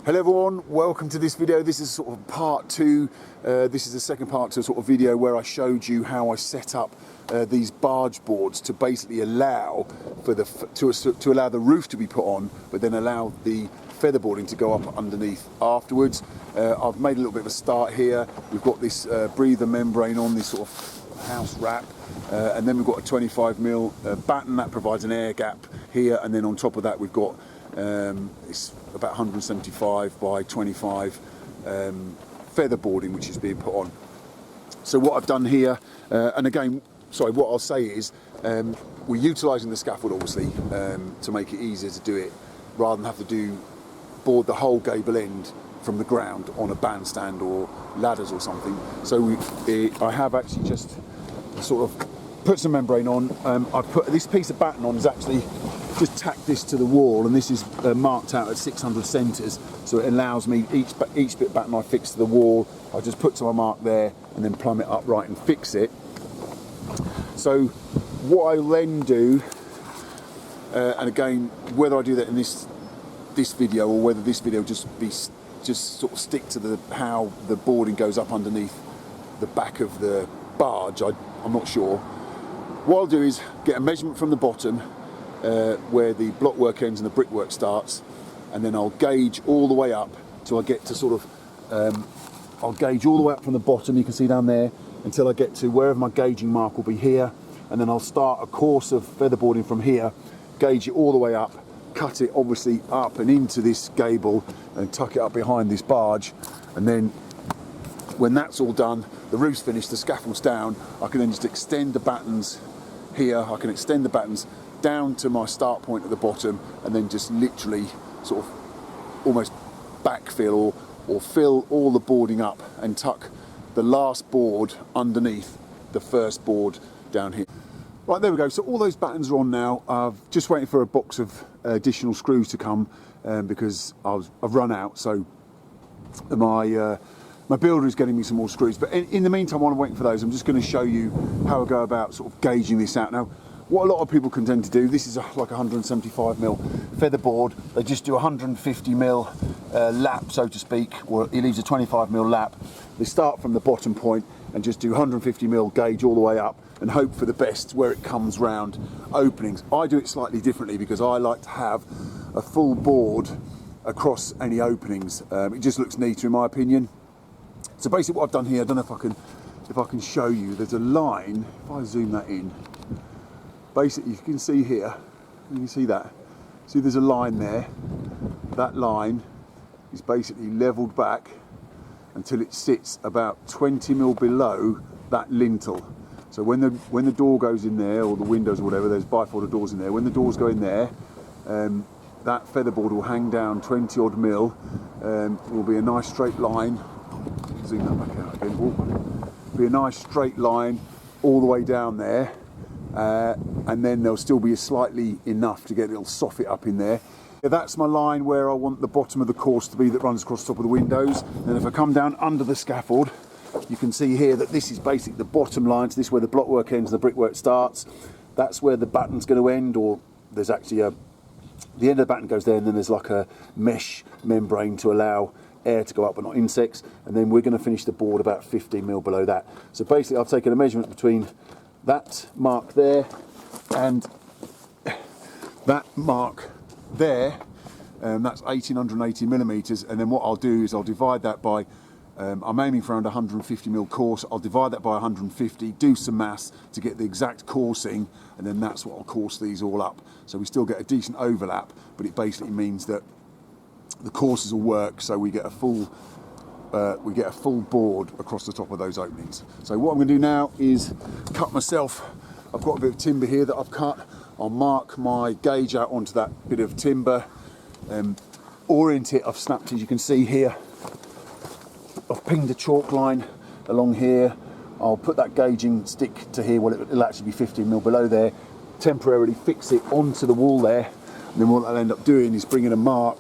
Hello everyone, welcome to this video. This is sort of part two. This is the second part to a sort of video where I showed you how I set up these barge boards to basically allow for to allow the roof to be put on, but then allow the featherboarding to go up underneath afterwards. I've made a little bit of a start here. We've got this breather membrane on, this sort of house wrap, and then we've got a 25mm batten that provides an air gap here, and then on top of that we've got it's about 175 by 25 featherboarding which is being put on. So what I've done here, and again, sorry, what I'll say is we're utilising the scaffold obviously to make it easier to do it, rather than have to board the whole gable end from the ground on a bandstand or ladders or something. So I have actually just sort of put some membrane on. I've put this piece of batten on, is actually just tacked this to the wall, and this is marked out at 600 centres, so it allows me each bit of batten I fix to the wall, I just put to my mark there and then plumb it upright and fix it. So what I then do, and again, whether I do that in this video or whether this video just sort of stick to how the boarding goes up underneath the back of the barge, I'm not sure. What I'll do is get a measurement from the bottom where the block work ends and the brickwork starts, and then I'll gauge all the way up till I get to sort of I'll gauge all the way up from the bottom, you can see down there, until I get to wherever my gauging mark will be here, and then I'll start a course of featherboarding from here, gauge it all the way up, cut it obviously up and into this gable and tuck it up behind this barge, and then when that's all done, the roof's finished, the scaffold's down, I can then just extend the battens here, I can extend the battens down to my start point at the bottom, and then just literally sort of almost backfill or fill all the boarding up and tuck the last board underneath the first board down here. Right, there we go. So all those battens are on now. I've just waiting for a box of additional screws to come because I've run out. So my builder is getting me some more screws. But in the meantime, while I'm waiting for those, I'm just going to show you how I go about sort of gauging this out. Now, what a lot of people can tend to do, this is like a 175mm featherboard. They just do a 150mm lap, so to speak, or he leaves a 25mm lap. They start from the bottom point and just do 150mm gauge all the way up and hope for the best where it comes round openings. I do it slightly differently because I like to have a full board across any openings. It just looks neater in my opinion. So basically what I've done here, I don't know if I can show you, there's a line, if I zoom that in, basically you can see here, you can see that, see there's a line there, that line is basically levelled back until it sits about 20mm below that lintel. So when the door goes in there, or the windows or whatever, there's bifolded doors in there, when the doors go in there, that featherboard will hang down 20 odd mil, it will be a nice straight line, zoom that back out again, be a nice straight line all the way down there, and then there'll still be slightly enough to get a little soffit up in there. That's my line where I want the bottom of the course to be, that runs across the top of the windows. And if I come down under the scaffold, you can see here that this is basically the bottom line, so this is where the block work ends and the brickwork starts. That's where the batten's going to end, or there's actually the end of the batten goes there, and then there's like a mesh membrane to allow air to go up but not insects, and then we're going to finish the board about 15mm below that. So basically I've taken a measurement between that mark there and that mark there, that's 1880mm, and then what I'll do is I'll divide that by, I'm aiming for around 150mm course, I'll divide that by 150, do some maths to get the exact coursing, and then that's what I'll course these all up. So we still get a decent overlap, but it basically means that the courses will work, so we get a full board across the top of those openings. So what I'm going to do now is cut myself, I've got a bit of timber here that I've cut, I'll mark my gauge out onto that bit of timber, orient it, I've snapped, as you can see here, I've pinged a chalk line along here, I'll put that gauging stick to here, well it'll actually be 15mm below there, temporarily fix it onto the wall there, and then what I'll end up doing is bringing a mark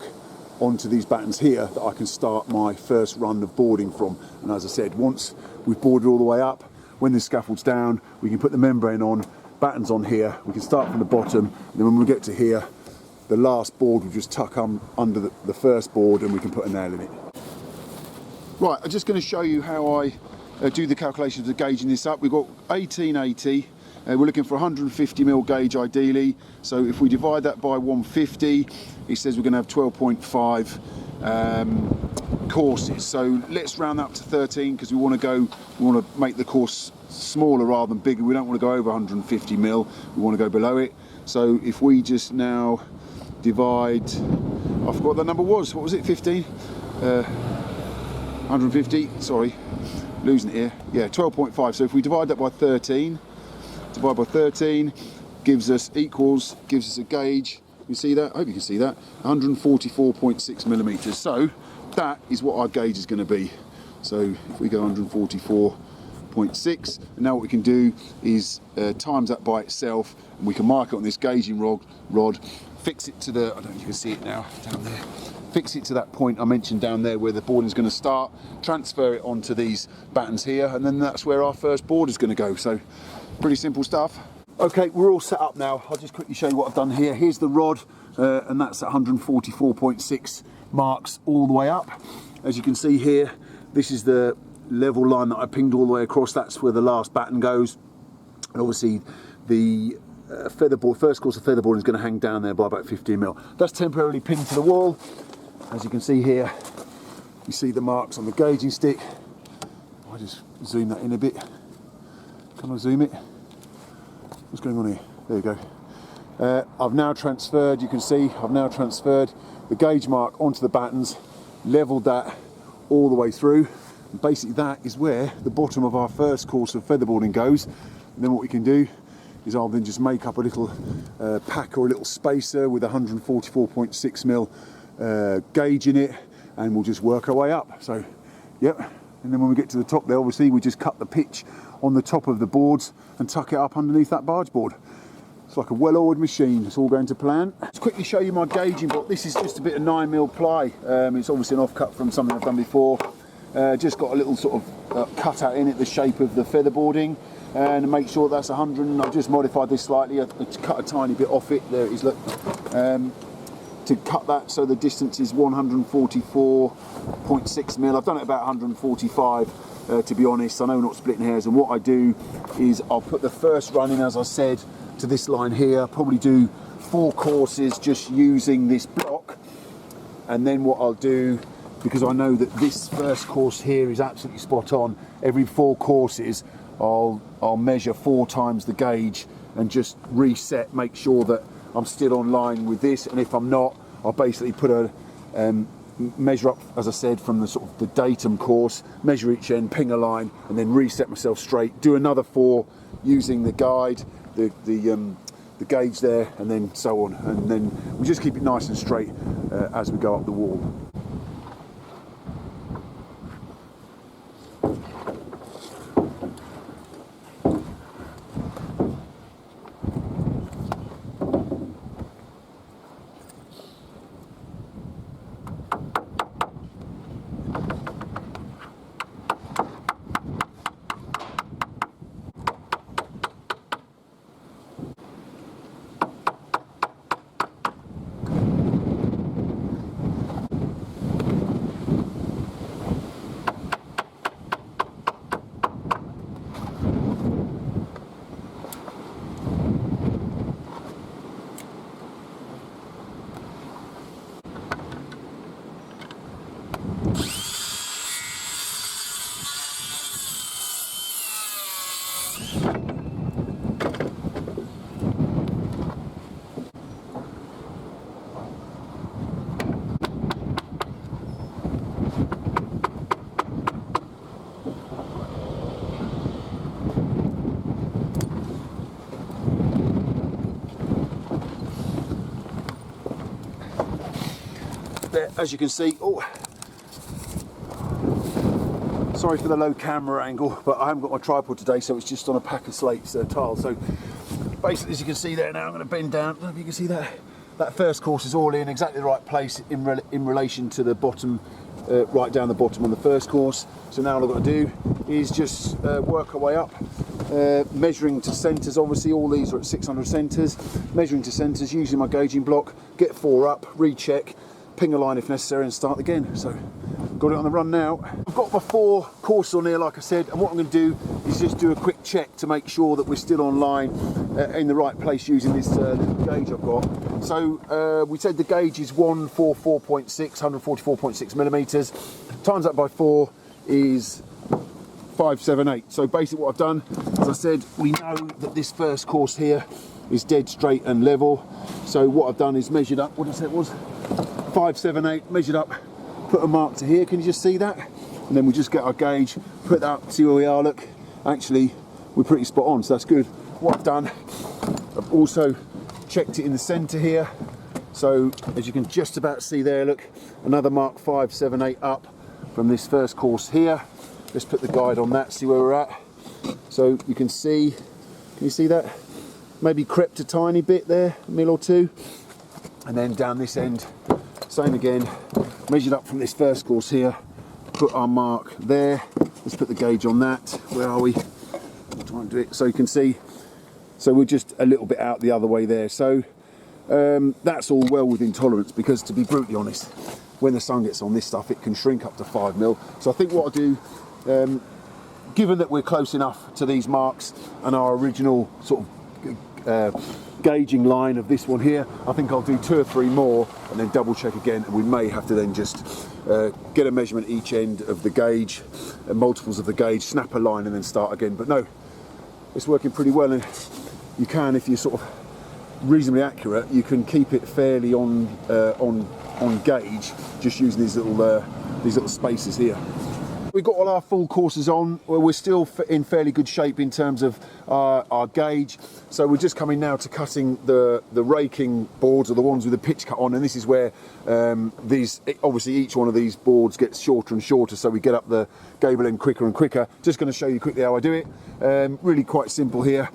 onto these battens here that I can start my first run of boarding from. And as I said, once we've boarded all the way up, when the scaffold's down, we can put the membrane on, battens on here, we can start from the bottom, and then when we get to here, the last board will just tuck under the first board and we can put a nail in it. Right, I'm just going to show you how I do the calculations of gauging this up. We've got 1880, we're looking for 150mm gauge ideally, so if we divide that by 150, it says we're going to have 12.5 courses. So let's round that up to 13 because we want to make the course smaller rather than bigger. We don't want to go over 150mm, we want to go below it. So if we just now divide, I forgot what the number was, what was it, 15? 150, sorry, losing it here. Yeah, 12.5. So if we divide that by 13, gives us a gauge. You see that? I hope you can see that. 144.6mm. So that is what our gauge is going to be. So if we go 144.6, and now what we can do is times that by itself, and we can mark it on this gauging rod, fix it to the, I don't know if you can see it now, down there. Fix it to that point I mentioned down there where the boarding is going to start, transfer it onto these battens here, and then that's where our first board is going to go. So pretty simple stuff. Okay, we're all set up now. I'll just quickly show you what I've done here. Here's the rod, and that's at 144.6 marks all the way up. As you can see here, this is the level line that I pinged all the way across. That's where the last batten goes. And obviously the first course of featherboard is going to hang down there by about 15mm. That's temporarily pinned to the wall. As you can see here, you see the marks on the gauging stick. I'll just zoom that in a bit. Can I zoom it? What's going on here? There you go. I've now transferred, you can see, I've now transferred the gauge mark onto the battens, leveled that all the way through. And basically that is where the bottom of our first course of featherboarding goes. And then what we can do is I'll then just make up a little pack or a little spacer with 144.6mm gauge in it, and we'll just work our way up. So yep, and then when we get to the top there, obviously we just cut the pitch on the top of the boards and tuck it up underneath that barge board. It's like a well-oiled machine. It's all going to plan. Let's quickly show you my gauging block. This is just a bit of 9mm ply. It's obviously an offcut from something I've done before. Just got a little sort of cut out in it the shape of the featherboarding, and make sure that's 100. And I've just modified this slightly. I cut a tiny bit off it. There it is, look. To cut that so the distance is 144.6mm. I've done it about 145 to be honest. I know we're not splitting hairs, and what I do is I'll put the first run in, as I said, to this line here. Probably do 4 courses just using this block, and then what I'll do, because I know that this first course here is absolutely spot on, every 4 courses I'll measure 4 times the gauge and just reset, make sure that I'm still on line with this, and if I'm not, I'll basically put a measure up, as I said, from the sort of the datum course, measure each end, ping a line, and then reset myself straight. Do another 4 using the guide, the gauge there, and then so on, and then we just keep it nice and straight as we go up the wall. There, as you can see, oh, sorry for the low camera angle, but I haven't got my tripod today, so it's just on a pack of slates, tile. So basically, as you can see there now, I'm going to bend down. I don't know if you can see that. That first course is all in exactly the right place in relation to the bottom, right down the bottom on the first course. So now all I've got to do is just work our way up measuring to centres. Obviously all these are at 600 centres. Measuring to centres using my gauging block, get 4 up, recheck, ping a line if necessary and start again. So got it on the run now. I've got my 4 courses on here like I said, and what I'm going to do is just do a quick check to make sure that we're still on line in the right place using this little gauge I've got. So we said the gauge is 144.6, 144.6 millimetres. Times that by 4 is 578. So basically what I've done, as I said, we know that this first course here is dead straight and level. So what I've done is measured up, what did I say it was? 578, measured up, put a mark to here, can you just see that? And then we just get our gauge, put that up, see where we are, look. Actually, we're pretty spot on, so that's good. What I've done, I've also checked it in the centre here. So as you can just about see there, look, another mark 578 up from this first course here. Let's put the guide on that, see where we're at. So you can see, can you see that? Maybe crept a tiny bit there, a mil or 2. And then down this end, same again, measured up from this first course here, put our mark there. Let's put the gauge on that. Where are we? I'll try and do it so you can see. So we're just a little bit out the other way there. So that's all well within tolerance, because to be brutally honest, when the sun gets on this stuff, it can shrink up to 5 mil. So I think what I'll do, given that we're close enough to these marks and our original sort of gauging line of this one here, I think I'll do 2 or 3 more and then double check again, and we may have to then just get a measurement each end of the gauge, multiples of the gauge, snap a line and then start again. But no, it's working pretty well, and you can, if you're sort of reasonably accurate, you can keep it fairly on gauge just using these little spaces here. We've got all our full courses on. Well, we're still in fairly good shape in terms of our gauge. So we're just coming now to cutting the raking boards, or the ones with the pitch cut on. And this is where obviously each one of these boards gets shorter and shorter, so we get up the gable end quicker and quicker. Just going to show you quickly how I do it. Really quite simple here.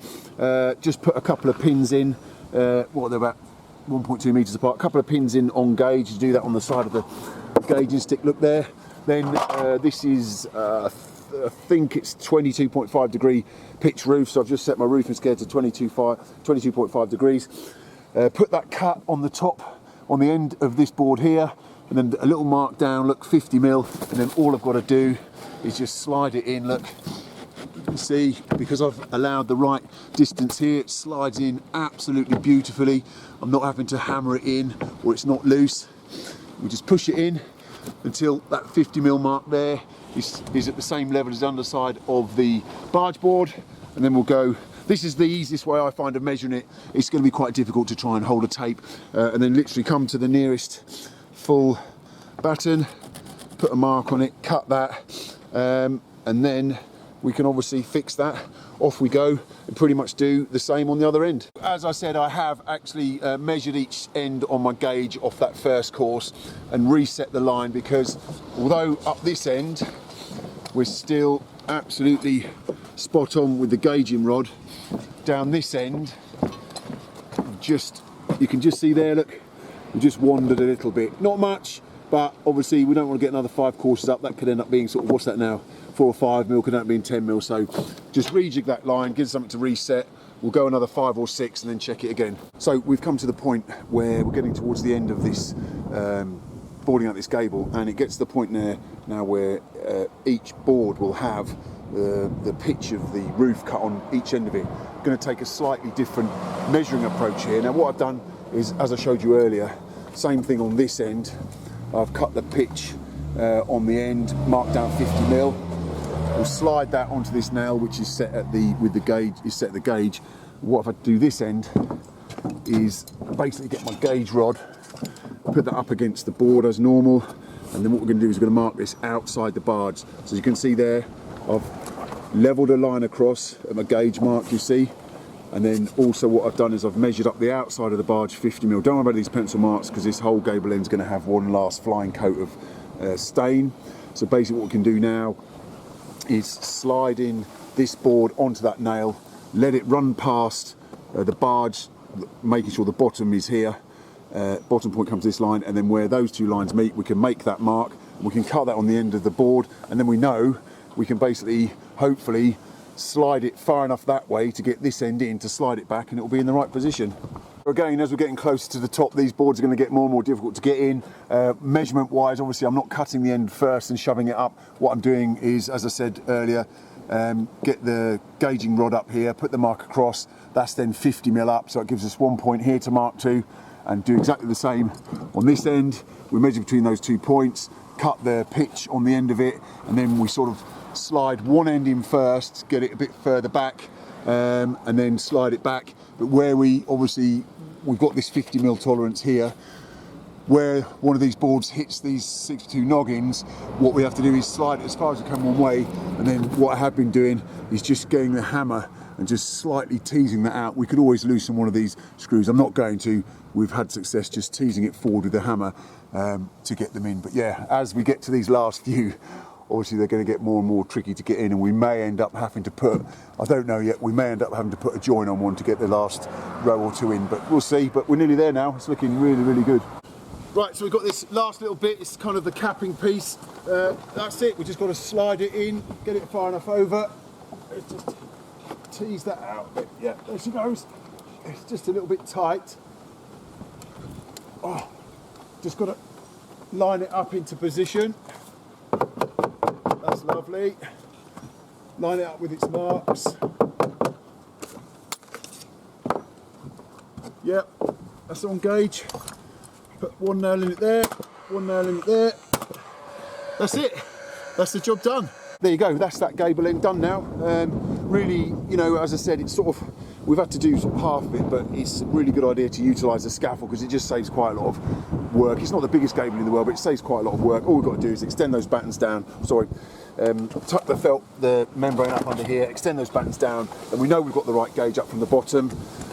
Just put a couple of pins in. What, they're about 1.2 metres apart. A couple of pins in on gauge. You do that on the side of the gauging stick. Look there. Then this is, I think it's 22.5 degree pitch roof, so I've just set my roofing scale to 22.5 degrees. Put that cut on the top, on the end of this board here, and then a little mark down, look, 50 mil, and then all I've got to do is just slide it in, look. You can see, because I've allowed the right distance here, it slides in absolutely beautifully. I'm not having to hammer it in, or it's not loose. We just push it in until that 50 mil mark there is at the same level as the underside of the barge board, and then we'll go. This is the easiest way I find of measuring it. It's going to be quite difficult to try and hold a tape, and then literally come to the nearest full batten, put a mark on it, cut that, and then we can obviously fix that. Off we go and pretty much do the same on the other end. As I said, I have actually measured each end on my gauge off that first course and reset the line, because although up this end we're still absolutely spot on with the gauging rod, down this end you can just see there, look, we just wandered a little bit, not much, but obviously we don't want to get another 5 courses up. That could end up being sort of, what's that now, 4 or 5 mil, could end up being 10 mil. So just rejig that line, give something to reset. We'll go another 5 or 6 and then check it again. So we've come to the point where we're getting towards the end of this boarding out this gable, and it gets to the point now where each board will have the pitch of the roof cut on each end of it. Going to take a slightly different measuring approach here. Now what I've done is, as I showed you earlier, same thing on this end. I've cut the pitch on the end, marked down 50 mil. We'll slide that onto this nail, which is set at the gauge. What if I do this end is basically get my gauge rod, put that up against the board as normal, and then what we're going to do is we're going to mark this outside the barge. So you can see there, I've leveled a line across at my gauge mark, you see, and then also what I've done is I've measured up the outside of the barge 50 mil. Don't worry about these pencil marks, because this whole gable end is going to have one last flying coat of stain. So basically what we can do now is slide in this board onto that nail, let it run past the barge, making sure the bottom is here, bottom point comes to this line, and then where those 2 lines meet we can make that mark. We can cut that on the end of the board, and then we know we can basically hopefully slide it far enough that way to get this end in, to slide it back, and it will be in the right position. Again, as we're getting closer to the top, these boards are going to get more and more difficult to get in. Measurement wise, obviously I'm not cutting the end first and shoving it up. What I'm doing is, as I said earlier, get the gauging rod up here, put the mark across, that's then 50mm up, so it gives us 1 point here to mark to, and do exactly the same on this end. We measure between those 2 points, cut the pitch on the end of it, and then we sort of slide one end in first, get it a bit further back, and then slide it back. But where we've got this 50mm tolerance here, where one of these boards hits these 62 noggins, what we have to do is slide it as far as it can one way, and then what I have been doing is just getting the hammer and just slightly teasing that out. We could always loosen one of these screws. I'm not going to. We've had success just teasing it forward with the hammer to get them in. But yeah, as we get to these last few, obviously they're going to get more and more tricky to get in, and we may end up having to put, I don't know yet, we may end up having to put a join on one to get the last row or two in, but we'll see. But we're nearly there now. It's looking really, really good. Right, so we've got this last little bit, it's kind of the capping piece. That's it, we just got to slide it in, get it far enough over. Let's just tease that out a bit. Yeah, there she goes. It's just a little bit tight. Oh, just got to line it up into position. That's lovely. Line it up with its marks. Yep, that's on gauge. Put one nail in it there, one nail in it there. That's it. That's the job done. There you go, that's that gable end done now. Really, you know, as I said, it's sort of, we've had to do sort of half of it, but it's a really good idea to utilise the scaffold because it just saves quite a lot of work. It's not the biggest gable in the world, but it saves quite a lot of work. All we've got to do is extend those battens down, tuck the membrane up under here, extend those battens down, and we know we've got the right gauge up from the bottom.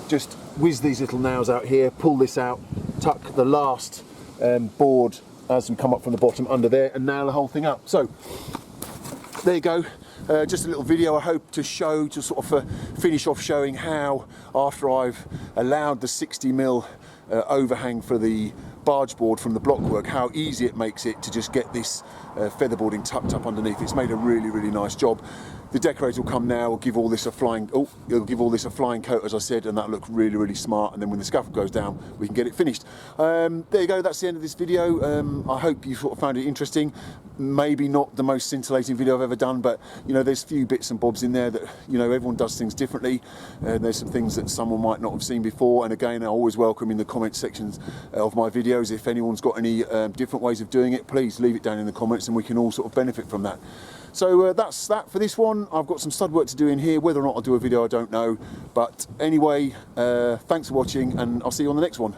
Just whiz these little nails out here, pull this out, tuck the last board as we come up from the bottom under there, and nail the whole thing up. So there you go. Just a little video I hope to show, to sort of finish off showing how, after I've allowed the 60mm overhang for the barge board from the blockwork, how easy it makes it to just get this featherboarding tucked up underneath. It's made a really, really nice job. The decorator will come now, will give all this a flying, he'll give all this a flying coat, as I said, and that'll look really, really smart. And then when the scaffold goes down, we can get it finished. There you go, that's the end of this video. I hope you sort of found it interesting. Maybe not the most scintillating video I've ever done, but you know, there's a few bits and bobs in there that, you know, everyone does things differently. There's some things that someone might not have seen before. And again, I always welcome in the comment sections of my videos, if anyone's got any different ways of doing it, please leave it down in the comments and we can all sort of benefit from that. So that's that for this one. I've got some stud work to do in here. Whether or not I'll do a video, I don't know. But anyway, thanks for watching, and I'll see you on the next one.